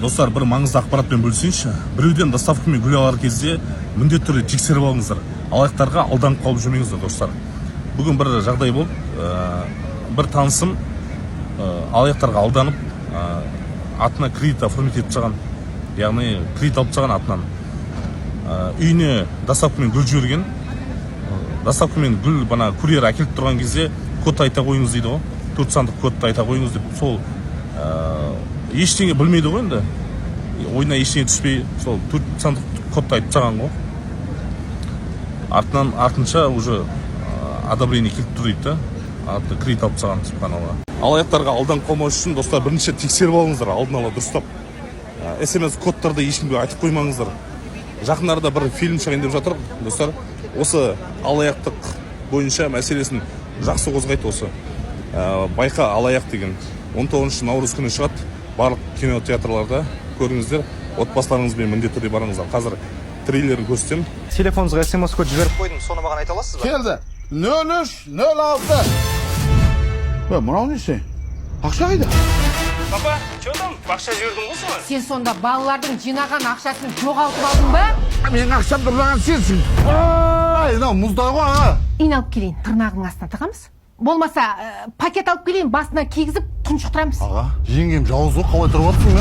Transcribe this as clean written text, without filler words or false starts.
Достар, бір маңызды ақпаратпен бөлісейінші. Біреуден доставкамен гүл алар кезде міндетті түрде тексеріп алыңыздар. Алаяқтарға алданып қалып жүрмеңіздер, достар. Бүгін бір жағдай болып, бір танысым алаяқтарға алданып, атына кредит оформить етіп тастаған. Яғни кредит алып тастаған атынан. Үйіне доставкамен гүл жіберген. Доставкамен гүл бана курьер әкеліп тұрған кезде код айта қойыңыз дейді ғой. 4 сандық кодты айта қойыңыз деп, сол ештеңе білмейді ғой енді. Ойына ештеңе түспей, сол 4 сандық кодты айтып тастаған ғой. Артынша уже одобрение келіп тұр дейді да. Артында кредит алып тастаған, субханалла. Алаяқтарға алданып қалмау үшін, достар, бірінші тексеріп алыңыздар, алдын ала дұрыстап. SMS кодтарды ешкімге айтып қоймаңыздар. Жақындарда бір фильм шығайын деп жатыр, достар. Осы алаяқтық бойынша мәселесін жақсы қозғайды осы. Байқа алаяқ деген 19 наурыз күні шығады. Барлық кинотеатрларда көріңіздер. Отбасыларыңызбен міндетті түрде барыңыздар. Қазір трейлерін көрсетемін. Телефоныңызға SMS код жіберіп қойдым, соны маған айта аласыз ба? Келді. 0306. Мынау несі? Ақша қайда? Папа, че там? Бақша жібердің ғой соны? Сен сонда балалардың жинаған ақшасын жоғалтып алдың ба? Менің ақшамды ұрлаған сенсің. Мынау мұздай ғой аға. Ин алып келейін, тырнағының астына тығамыз. Болмаса, пакет алып келейін, басына кигізіп тұншықтырамыз. Аға, жеңгем жауыз ғой, қалай тұрып жатсың,